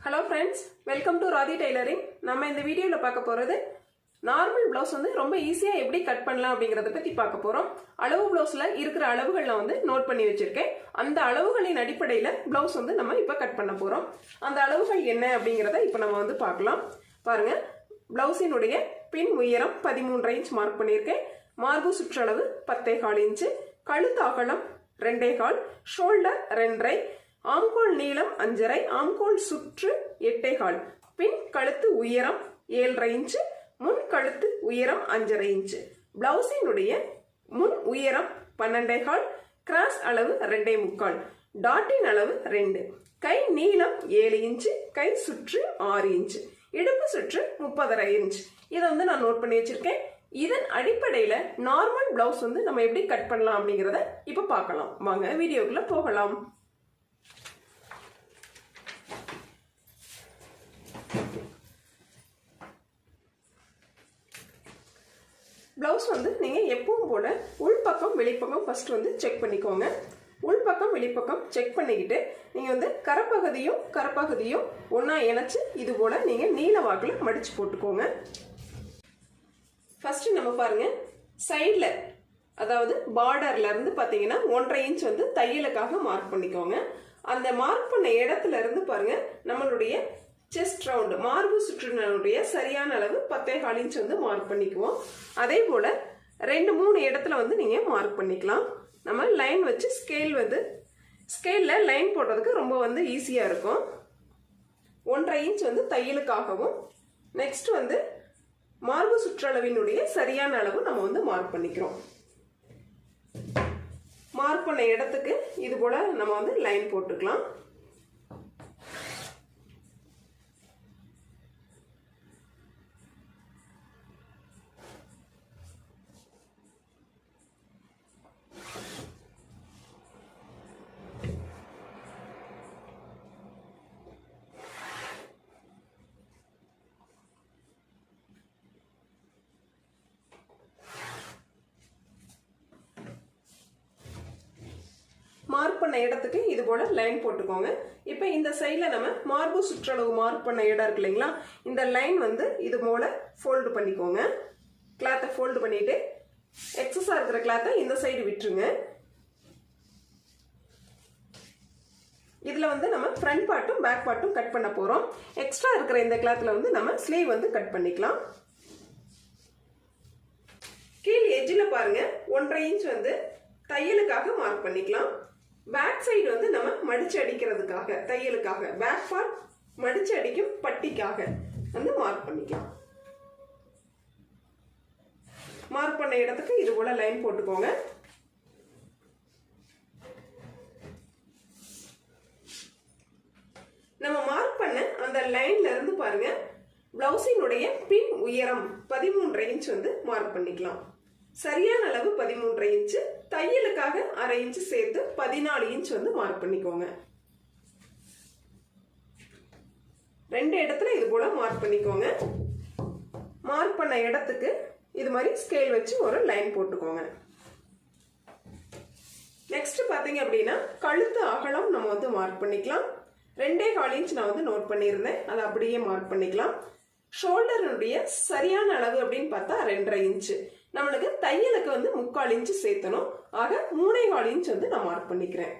Hello friends, welcome to Radhi Tailoring. நம்ம இந்த வீடியோல பார்க்க போறது நார்மல் ப்ளவுஸ் வந்து ரொம்ப ஈஸியா எப்படி கட் பண்ணலாம் அப்படிங்கறத பத்தி பார்க்க போறோம். அளவு ப்ளவுஸ்ல இருக்கிற அளவுகளை வந்து நோட் பண்ணி வச்சிருக்கேன். அந்த அளவுகளின் அடிப்படையில ப்ளவுஸ் வந்து நம்ம இப்ப கட் பண்ண போறோம். அந்த அளவுகள் என்ன அப்படிங்கறத இப்ப நம்ம வந்து பார்க்கலாம். பாருங்க, ப்ளவுஸினுடைய பின் உயரம் 13 இன்ச் மார்க் பண்ணியிருக்கேன். மார்பு சுற்றளவு 10.25 இன்ச், கழுத்து அகலம் 2.25, ஷோல்டர் 2.5, ஆம்கோல் நீளம் 5.5, ஆம்கோல் சுற்று 8.25, பின் கழுத்து உயரம் 7.5 இன்ச், முன் கழுத்து உயரம் 5.5 இன்ச், பிளவுஸினுடைய முன் உயரம் 12.25, கிராஸ் அளவு 2.25, டாட்டின் அளவு 2, கை நீளம் 7 இன்ச், கை சுற்று 6 இன்ச், இடுப்பு சுற்று 30.5 இன்ச். இதை வந்து நான் நோட் பண்ணி வச்சிருக்கேன். இதன் அடிப்படையில நார்மல் பிளவுஸ் வந்து நம்ம எப்படி கட் பண்ணலாம் அப்படிங்கறத இப்ப பார்க்கலாம். வாங்க வீடியோக்குள்ள போகலாம். பிளவுஸ் வந்து நீங்க எப்பவும் போல உள்பக்கம் வெளிப்பக்கம் ஃபர்ஸ்ட் வந்து செக் பண்ணிக்கோங்க. உள்பக்கம் வெளிப்பக்கம் செக் பண்ணிக்கிட்டு நீங்க வந்து கரப்பகுதியும் ஒன்னா இணைச்சு இது போல நீங்க நீல வாக்குல மடிச்சு போட்டுக்கோங்க. ஃபர்ஸ்ட் நம்ம பாருங்க, சைட்ல அதாவது பார்டர்ல இருந்து பாத்தீங்கன்னா 1.5 இன்ச் வந்து தையலுக்காக மார்க் பண்ணிக்கோங்க. அந்த மார்க் பண்ண இடத்துல இருந்து பாருங்க, நம்மளுடைய செஸ்ட் ரவுண்ட் மார்பு சுற்றுனுடைய சரியான அளவு 10.25 இன்ச் வந்து மார்க் பண்ணிக்குவோம். அதே போல 2-3 இடத்துல வந்து நீங்க மார்க் பண்ணிக்கலாம். நம்ம லைன் வச்சு ஸ்கேல்ல லைன் போடுறதுக்கு ரொம்ப வந்து ஈஸியா இருக்கும். 1.5 இன்ச் வந்து தையலுக்காகவும், நெக்ஸ்ட் வந்து மார்பு சுற்றளவினுடைய சரியான அளவு நம்ம வந்து மார்க் பண்ணிக்கிறோம். மார்க் பண்ண இடத்துக்கு இது போல நம்ம வந்து லைன் போட்டுக்கலாம். மார்க் பண்ண இடத்துக்கு இது போல லைன் போட்டுக்கோங்க. இப்போ இந்த சைட்ல நம்ம மார்பு சுற்றளவு மார்க் பண்ண இடம் இருக்கு இல்லைங்களா, இந்த லைன் வந்து இது போல ஃபோல்டு பண்ணிக்கோங்க. கிளாத்தை ஃபோல்டு பண்ணிட்டு எக்ஸஸா இருக்கிற கிளாத்தை இந்த சைடு விட்டுருங்க. இதுல வந்து நம்ம ஃப்ரண்ட் பார்ட்டும் பேக் பார்ட்டும் கட் பண்ண போறோம். எக்ஸ்ட்ரா இருக்கிற இந்த கிளாத்ல வந்து நம்ம ஸ்லீவ் வந்து கட் பண்ணிக்கலாம். கீழ் எட்ஜில் பாருங்க 1.5 இன்ச் வந்து தையலுக்காக மார்க் பண்ணிக்கலாம். பேக் சைடு வந்து நம்ம மடிச்சு அடிக்கிறதுக்காக தையலுக்காக பேக் பார்ட் மடிச்சு அடிக்கும் பட்டிக்காக வந்து மார்க் பண்ணிக்கலாம். மார்க் பண்ண இடத்துக்கு இது போல லைன் போட்டுக்கோங்க. நம்ம மார்க் பண்ண அந்த லைன்ல இருந்து பாருங்க, பிளவுஸினுடைய பின் உயரம் 13.5 இன்ச் வந்து மார்க் பண்ணிக்கலாம். சரியான அளவு 13.5 இன்ச், தையலுக்காக 1/2 இன்ச் சேர்த்து 14 இன்ச் வந்து மார்க் பண்ணிக்கோங்க. 2 இடத்துல இது போல மார்க் பண்ணிக்கோங்க. மார்க் பண்ண இடத்துக்கு இது மாதிரி ஸ்கேல் வச்சு ஒரு லைன் போட்டுக்கோங்க. நெக்ஸ்ட் பாத்தீங்க அப்படின்னா கழுத்து அகலம் நம்ம வந்து மார்க் பண்ணிக்கலாம். 2.25 இன்ச் நான் வந்து நோட் பண்ணியிருந்தேன், அதை அப்படியே மார்க் பண்ணிக்கலாம். ஷோல்டருடைய சரியான அளவு அப்படின்னு பார்த்தா 2.5 இன்ச். நம்மளுக்கு தையலுக்கு வந்து 3/4 இன்ச் சேர்த்தணும். ஆக 3.25 இன்ச் வந்து நான் மார்க் பண்ணிக்கிறேன்.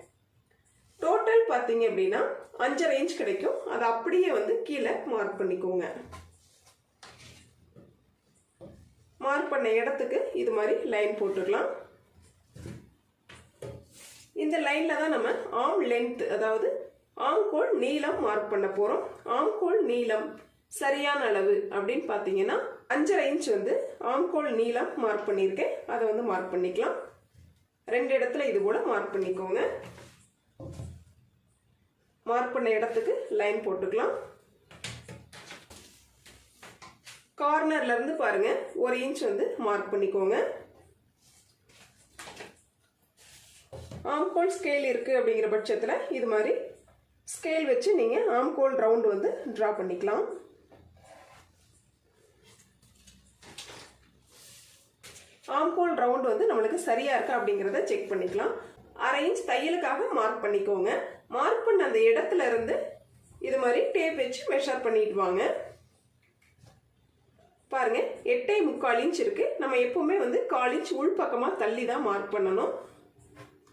டோட்டல் பாத்தீங்க அப்படின்னா 5.5 இன்ச் கிடைக்கும். அதை அப்படியே வந்து கீழே மார்க் பண்ணிக்கோங்க. மார்க் பண்ண இடத்துக்கு இது மாதிரி லைன் போட்டுக்கலாம். இந்த லைன்ல தான் நம்ம ஆர்ம் லென்த் அதாவது ஆம்கோல் நீளம் மார்க் பண்ண போறோம். ஆம்கோல் நீளம் சரியான அளவு அப்படின்னு பாத்தீங்கன்னா 5.5 இன்ச் வந்து ஆம்கோல் நீளம் மார்க் பண்ணியிருக்கேன். அதை வந்து மார்க் பண்ணிக்கலாம். 2 இடத்துல இது போல மார்க் பண்ணிக்கோங்க. மார்க் பண்ண இடத்துக்கு லைன் போட்டுக்கலாம். கார்னர்ல இருந்து பாருங்க 1 இன்ச் வந்து மார்க் பண்ணிக்கோங்க. ஆம்கோல் ஸ்கேல் இருக்கு அப்படிங்கிற பட்சத்துல இது மாதிரி ஸ்கேல் வச்சு நீங்க ஆம்கோல் ரவுண்ட் வந்து டிரா பண்ணிக்கலாம். ஆம்கோல் ரவுண்ட் வந்து நம்மளுக்கு சரியா இருக்கா அப்படிங்கறத செக் பண்ணிக்கலாம். 1/2 இன்ச் தையலுக்காக மார்க் பண்ணிக்கோங்க. மார்க் பண்ண அந்த இடத்துல இருந்து இது மாதிரி டேப் வச்சு மெஷர் பண்ணிட்டு வாங்க. பாருங்க 8.75 இன்ச் இருக்கு. நம்ம எப்பவுமே வந்து 1/4 இன்ச் உள் பக்கமா தள்ளி தான் மார்க் பண்ணணும்.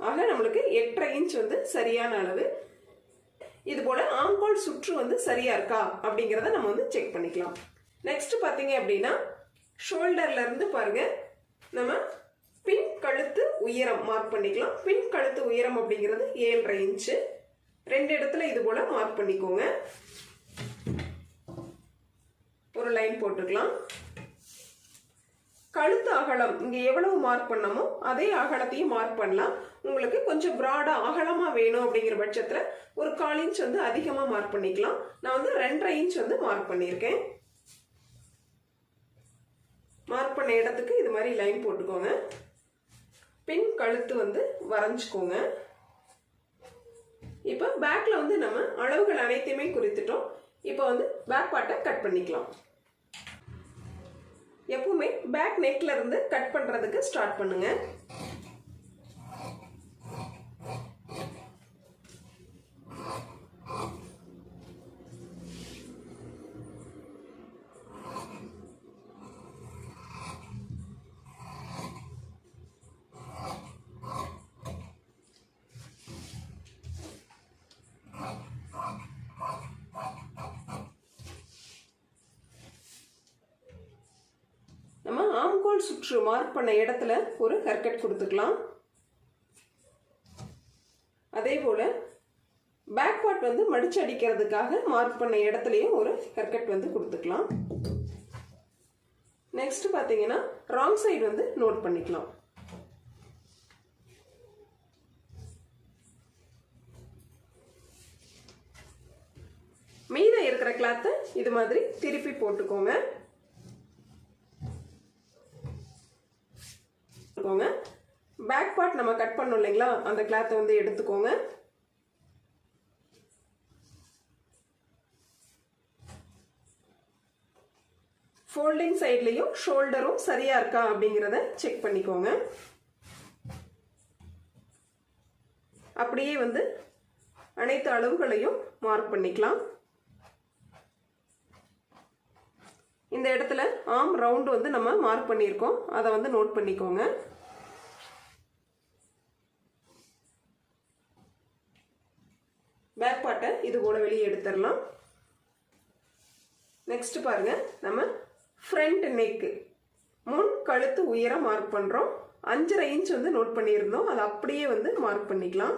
ஆக நம்மளுக்கு 8.5 இன்ச் வந்து சரியான அளவு. இது போல ஆம்ஹோல் சுற்று வந்து சரியா இருக்கா அப்படிங்கறத நம்ம வந்து செக் பண்ணிக்கலாம். நெக்ஸ்ட் பாத்தீங்க அப்படின்னா ஷோல்டர்ல இருந்து பாருங்க நம்ம பின் கழுத்து உயரம் மார்க் பண்ணிக்கலாம். பின் கழுத்து உயரம் அப்படிங்கிறது 7.5 இன்ச். ரெண்டு இடத்துல இது போல மார்க் பண்ணிக்கோங்க. ஒரு லைன் போட்டுக்கலாம். கழுத்து அகலம் இங்க எவ்வளவு மார்க் பண்ணமோ அதே அகலத்தையும் மார்க் பண்ணலாம். உங்களுக்கு கொஞ்சம் பிராடா அகலமா வேணும் அப்படிங்கிற பட்சத்துல ஒரு 1/4 இன்ச் வந்து அதிகமா மார்க் பண்ணிக்கலாம். நான் வந்து 2.5 இன்ச் வந்து மார்க் பண்ணியிருக்கேன். மார்க் பண்ண இடத்துக்கு இது மாதிரி லைன் போட்டுக்கோங்க. பின் கழுத்து வந்து வரைஞ்சுக்கோங்க. இப்போ பேக்ல வந்து நம்ம அளவுகள் அனைத்தையுமே குறித்துட்டோம். இப்போ வந்து பேக் பார்ட்டை கட் பண்ணிக்கலாம். எப்பவுமே பேக் நெக்ல இருந்து கட் பண்றதுக்கு ஸ்டார்ட் பண்ணுங்க. ஆம்ஹோல் சுற்று மார்க் பண்ண இடத்துல ஒரு ஹேர்கட் கொடுத்துக்கலாம். அதே போல பேக் பார்ட் வந்து மடிச்சு அடிக்கிறதுக்காக மார்க் பண்ண இடத்துலயும் ஒரு ஹேர்கட் வந்து கொடுத்துக்கலாம். நெக்ஸ்ட் பாத்தீங்கன்னா ராங் சைடு வந்து நோட் பண்ணிக்கலாம். மீத இருக்கிற கிளாத்தை இது மாதிரி திருப்பி போட்டுக்கோங்க. பேக் பார்ட் நம்ம கட் பண்ணோம் இல்லைங்களா, அந்த கிளாத்தை வந்து எடுத்துக்கோங்க. ஃபோல்டிங் சைட்லயும் ஷோல்டரும் சரியா இருக்கா அப்படிங்கறத செக் பண்ணிக்கோங்க. அப்படியே வந்து அனைத்து அளவுகளையும் மார்க் பண்ணிக்கலாம். இந்த இடத்துல ஆர்ம் ரவுண்ட் வந்து நம்ம மார்க் பண்ணியிருக்கோம், அதை வந்து நோட் பண்ணிக்கோங்க. பேக் பார்ட்டை இது போல வெளியே எடுத்துடலாம். நெக்ஸ்ட் பாருங்க நம்ம ஃப்ரண்ட் நெக் முன் கழுத்து உயரம் மார்க் பண்றோம். 5.5 இன்ச் வந்து நோட் பண்ணியிருந்தோம், அதை அப்படியே வந்து மார்க் பண்ணிக்கலாம்.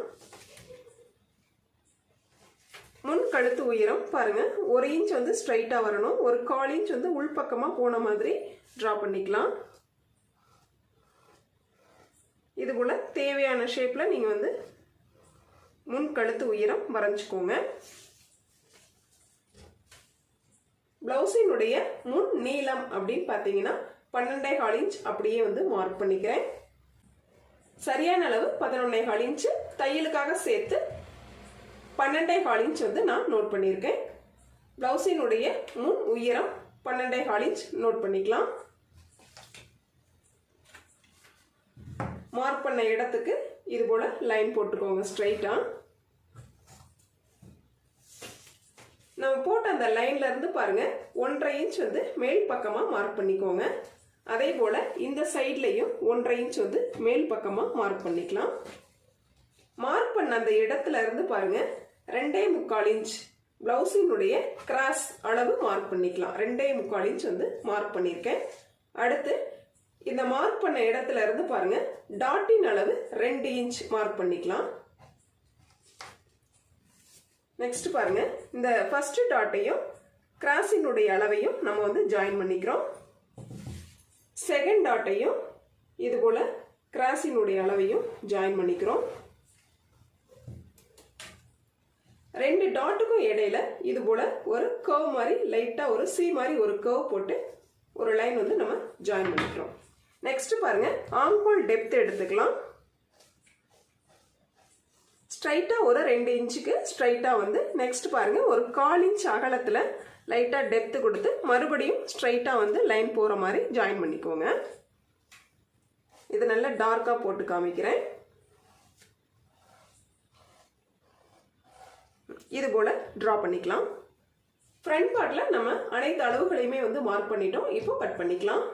முன் கழுத்து உயரம் பாருங்க 1 இன்ச் வந்து ஸ்ட்ரைட்டா வரணும். ஒரு 1/4 இன்ச் வந்து உள்பக்கமா போன மாதிரி டிரா பண்ணிக்கலாம். இது போல தேவையான ஷேப்ல நீங்க வந்து முன் கழுத்து உயரம் வரைஞ்சுக்கோங்க. பிளவுஸினுடைய முன் நீளம் அப்படின்னு பாத்தீங்கன்னா 12.25 இன்ச் அப்படியே வந்து மார்க் பண்ணிக்கிறேன். சரியான அளவு 11.25 இன்ச். தையலுக்காக சேர்த்து 12.25 இன்ச் வந்து நான் நோட் பண்ணியிருக்கேன். பிளவுஸினுடைய முன் உயரம் 12.25 இன்ச் நோட் பண்ணிக்கலாம். மார்க் பண்ண இடத்துக்கு இது போல லைன் போட்டுக்கோங்க ஸ்ட்ரைட்டா. நம்ம போட்ட அந்த லைன்ல இருந்து பாருங்க 1.5 இன்ச் வந்து மேல் பக்கமா மார்க் பண்ணிக்கோங்க. அதே போல இந்த சைட்லயும் 1.5 இன்ச் வந்து மேல் பக்கமா மார்க் பண்ணிக்கலாம். மார்க் பண்ண அந்த இடத்துல இருந்து பாருங்க 2.25 இன்ச் பிளவுஸினுடைய கிராஸ் அளவு மார்க் பண்ணிக்கலாம். 2.25 இன்ச் வந்து மார்க் பண்ணியிருக்கேன். அடுத்து இந்த மார்க் பண்ண இடத்துல இருந்து பாருங்க டாட்டின் அளவு 2 இன்ச் மார்க் பண்ணிக்கலாம். நெக்ஸ்ட் பாருங்க இந்த ஃபர்ஸ்ட் டாட்டையும் கிராஸினுடைய அளவையும் நம்ம வந்து ஜாயின் பண்ணிக்கிறோம். செகண்ட் டாட்டையும் இது போல கிராஸினுடைய அளவையும் ஜாயின் பண்ணிக்கிறோம். ரெண்டு டாட்டுக்கும் இடையில இது போல ஒரு கர்வ் மாதிரி லைட்டா ஒரு சி மாதிரி ஒரு கர்வ் போட்டு ஒரு லைன் வந்து நம்ம ஜாயின் பண்ணிக்கிறோம். நெக்ஸ்ட் பாருங்க ஆம்ஹோல் டெப்த் எடுத்துக்கலாம். ஸ்ட்ரைட்டா ஒரு 2 இன்ச்சுக்கு ஸ்ட்ரைட்டா வந்து நெக்ஸ்ட் பாருங்க ஒரு 1/4 இன்ச் அகலத்துல லைட்டா டெப்த் கொடுத்து மறுபடியும் ஸ்ட்ரைட்டா வந்து லைன் போற மாதிரி ஜாயின் பண்ணிக்கோங்க. இது நல்லா டார்க்கா போட்டு காமிக்கிறேன். இது போல டிரா பண்ணிக்கலாம். ஃப்ரண்ட் பார்ட்ல நம்ம அனைத்து அளவுகளையுமே வந்து மார்க் பண்ணிட்டோம். இப்போ கட் பண்ணிக்கலாம்.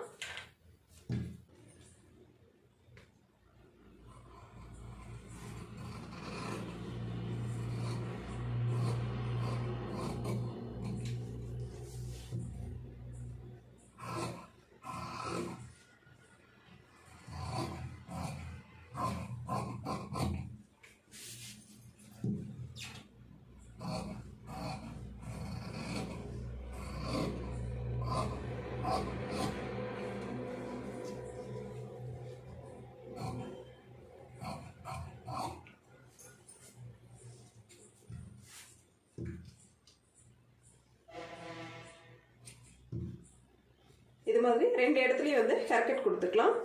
இது மாதிரி ரெண்டு இடத்துலயும் வந்து ஹேர் கட் கொடுத்துக்கலாம்.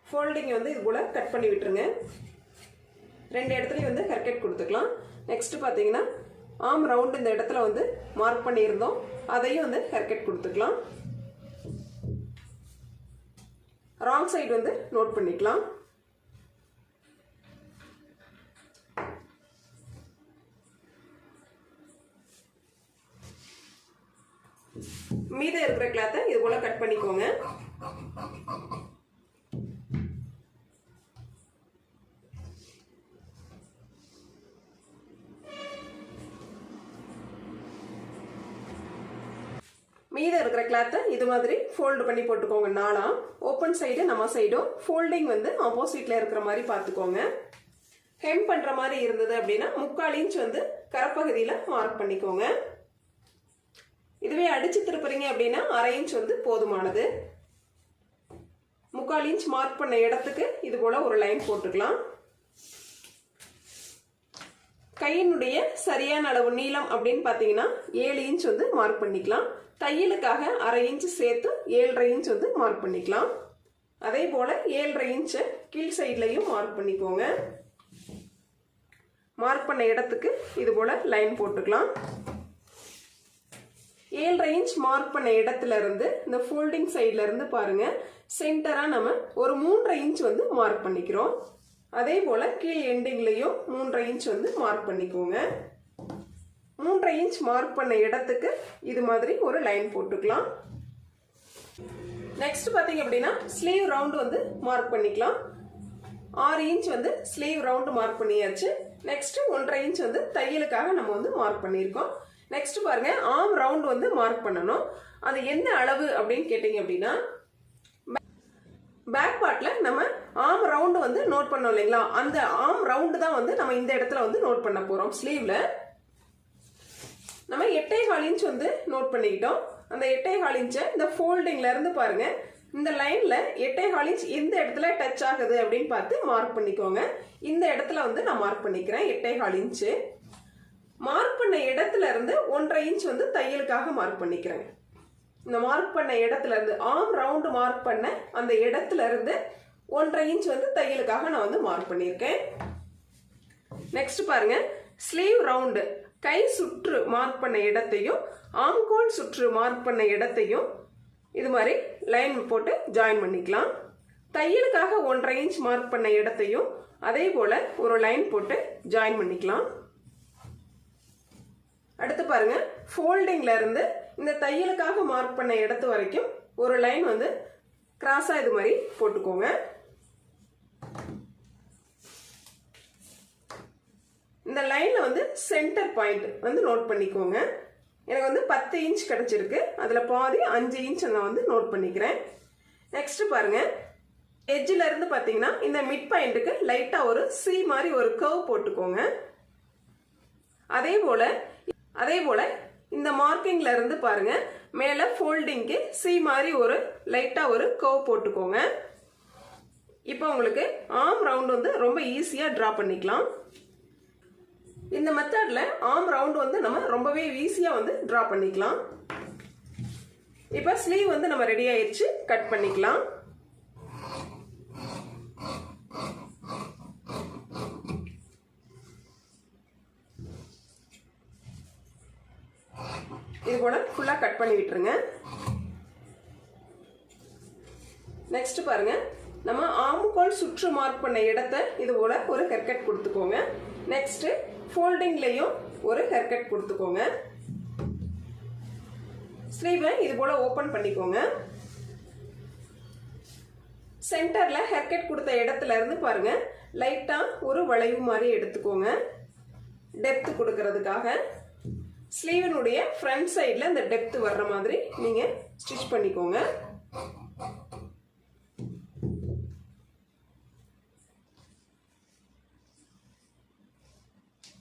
ஃபோல்டிங் வந்து இது போல கட் பண்ணி விட்டுருங்க. ரெண்டு இடத்துலயும் வந்து ஹேர் கட் கொடுத்துக்கலாம். நெக்ஸ்ட் பாத்தீங்கன்னா ஆர்ம் ரவுண்ட் இந்த இடத்துல வந்து மார்க் பண்ணியிருந்தோம், அதையும் வந்து ஹேர் கட் கொடுத்துக்கலாம். ராங் சைடு வந்து நோட் பண்ணிக்கலாம். மீதம் இருக்கிற கிளாத்தை இது போல கட் பண்ணிக்கோங்க. மீதம் இருக்கிற கிளாத்தை இது மாதிரி ஃபோல்டு பண்ணி போட்டுக்கோங்க. நாளா ஓப்பன் சைடு நம்ம சைடும், ஃபோல்டிங் வந்து ஆப்போசிட்ல இருக்கிற மாதிரி பார்த்துக்கோங்க. ஹெம் பண்ற மாதிரி இருந்தது அப்படின்னா 3/4 இன்ச் வந்து கரப்பகுதியில மார்க் பண்ணிக்கோங்க. இதுவே அடிச்சு திருப்புறீங்க அப்படின்னா 1/2 இன்ச் வந்து போதுமானது. 3/4 இன்ச் மார்க் பண்ண இடத்துக்கு இது போல ஒரு லைன் போட்டுக்கலாம். கையினுடைய சரியான அளவு நீளம் அப்படின்னு பாத்தீங்கன்னா 7 இன்ச் வந்து மார்க் பண்ணிக்கலாம். தையலுக்காக 1/2 இன்ச் சேர்த்து 7.5 இன்ச் வந்து மார்க் பண்ணிக்கலாம். அதே போல 7.5 இன்ச் கீழ் சைட்லயும் மார்க் பண்ணிக்கோங்க. மார்க் பண்ண இடத்துக்கு இது போல லைன் போட்டுக்கலாம். 7.5 இன்ச் மார்க் பண்ண இடத்துல இருந்து இந்த ஃபோல்டிங் சைட்ல இருந்து பாருங்க, சென்டரா நம்ம ஒரு 3.5 இன்ச் வந்து மார்க் பண்ணிக்கிறோம். அதே போல கீழ் எண்டிங்லயும் 3.5 இன்ச் வந்து மார்க் பண்ணிக்கோங்க. 3.5 இன்ச் மார்க் பண்ண இடத்துக்கு இது மாதிரி ஒரு லைன் போட்டுக்கலாம். நெக்ஸ்ட் பாத்தீங்க அப்படின்னா ஸ்லீவ் ரவுண்ட் வந்து மார்க் பண்ணிக்கலாம். 6 இன்ச் வந்து ஸ்லீவ் ரவுண்ட் மார்க் பண்ணியாச்சு. நெக்ஸ்ட் 1.5 இன்ச் வந்து தையலுக்காக நம்ம வந்து மார்க் பண்ணியிருக்கோம். நெக்ஸ்ட் பாருங்க, ஆர்ம் ரவுண்ட் வந்து மார்க் பண்ணணும். அது என்ன அளவு அப்படின்னு கேட்டீங்க அப்படின்னா, பேக் பார்ட்ல நம்ம ஆர்ம் ரவுண்ட் வந்து நோட் பண்ணோம் இல்லைங்களா, அந்த ஆர்ம் ரவுண்ட் தான் வந்து நம்ம இந்த இடத்துல வந்து நோட் பண்ண போறோம். ஸ்லீவ்ல நம்ம 8.25 இன்ச் வந்து நோட் பண்ணிக்கிட்டோம். அந்த 8.25 இன்ச்சை இந்த ஃபோல்டிங்ல இருந்து பாருங்க, இந்த லைன்ல 8.25 இன்ச் எந்த இடத்துல டச் ஆகுது அப்படின்னு பார்த்து மார்க் பண்ணிக்கோங்க. இந்த இடத்துல வந்து நான் மார்க் பண்ணிக்கிறேன் 8.25 இன்ச். மார்க் பண்ண இடத்துல இருந்து 1.5 இன்ச் வந்து தையலுக்காக மார்க் பண்ணிக்கிறேன். இந்த மார்க் பண்ண இடத்துல இருந்து ஆர்ம் ரவுண்ட் மார்க் பண்ண அந்த இடத்துல இருந்து 1.5 இன்ச் வந்து தையலுக்காக நான் வந்து மார்க் பண்ணியிருக்கேன். நெக்ஸ்ட் பாருங்க, ஸ்லீவ் ரவுண்டு கை சுற்று மார்க் பண்ண இடத்தையும் ஆம்கோல் சுற்று மார்க் பண்ண இடத்தையும் இது மாதிரி லைன் போட்டு ஜாயின் பண்ணிக்கலாம். தையலுக்காக 1.5 இன்ச் மார்க் பண்ண இடத்தையும் அதே போல ஒரு லைன் போட்டு ஜாயின் பண்ணிக்கலாம். அடுத்து பாருங்க, ஃபோல்டிங்ல இருந்து இந்த தையலுக்காக மார்க் பண்ண இடத்து வரைக்கும் ஒரு லைன் வந்து கிராஸா இது மாதிரி போட்டுக்கோங்க. இந்த லைன்ல வந்து சென்டர் பாயிண்ட் வந்து நோட் பண்ணிக்கோங்க. எனக்கு வந்து 10 இன்ச் கிடைச்சிருக்கு, அதுல பாதி 5 இன்ச் நான் வந்து நோட் பண்ணிக்கிறேன். நெக்ஸ்ட் பாருங்க, எட்ஜ்ல இருந்து பாத்தீங்கன்னா இந்த மிட் பாயிண்ட்டுக்கு லைட்டா ஒரு சி மாதிரி ஒரு கர்வ் போட்டுக்கோங்க. அதே போல இந்த மார்க்கிங்ல இருந்து பாருங்க, மேல ஃபோல்டிங்க்கு சி மாதிரி ஒரு லைட்டா ஒரு கர்வ் போட்டுக்கோங்க. இப்போ உங்களுக்கு ஆர்ம் ரவுண்ட் வந்து ரொம்ப ஈஸியா டிரா பண்ணிக்கலாம். இந்த மெத்தட்ல ஆர்ம் ரவுண்ட் வந்து நம்ம ரொம்பவே ஈஸியா வந்து டிரா பண்ணிக்கலாம். இப்போ ஸ்லீவ் வந்து நம்ம ரெடி ஆயிடுச்சு, கட் பண்ணிக்கலாம். இது போல ஃபுல்லா கட் பண்ணி விட்டுருங்க. நெக்ஸ்ட் பாருங்க, நம்ம ஆம்கோல் சுற்று மார்க் பண்ண இடத்த இது போல ஒரு ஹேர் கட் கொடுத்துக்கோங்க. நெக்ஸ்ட் ஃபோல்டிங்லயும் ஒரு ஹேர் கட் கொடுத்துக்கோங்க. ஸ்லீவை இது போல ஓபன் பண்ணிக்கோங்க. சென்டர்ல ஹேர் கட் கொடுத்த இடத்துல இருந்து பாருங்க லைட்டா ஒரு வளைவு மாதிரி எடுத்துக்கோங்க. டெப்த் கொடுக்கிறதுக்காக ஸ்லீவினுடைய ஃப்ரண்ட் சைடில் இந்த டெப்த் வர்ற மாதிரி நீங்க ஸ்டிச் பண்ணிக்கோங்க.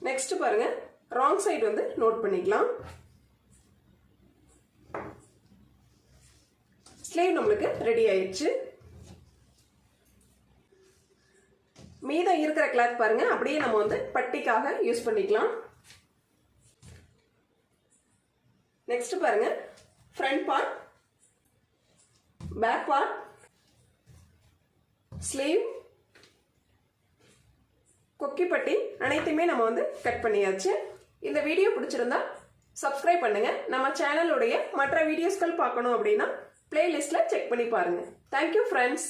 நெக்ஸ்ட் பாருங்க ராங் சைடு வந்து நோட் பண்ணிக்கலாம். ஸ்லீவ் நம்மளுக்கு ரெடி ஆயிடுச்சு. மீதம் இருக்கிற கிளாத் பாருங்க அப்படியே நம்ம வந்து பட்டிக்காக யூஸ் பண்ணிக்கலாம். நெக்ஸ்ட் பாருங்க front part, back part, sleeve, கொக்கி பட்டி அனைத்துமே நம்ம வந்து கட் பண்ணியாச்சு. இந்த வீடியோ பிடிச்சிருந்தா சப்ஸ்கிரைப் பண்ணுங்க. நம்ம சேனலுடைய மற்ற வீடியோஸ்கள் பார்க்கணும் அப்படின்னா பிளேலிஸ்ட்ல செக் பண்ணி பாருங்க. Thank you friends.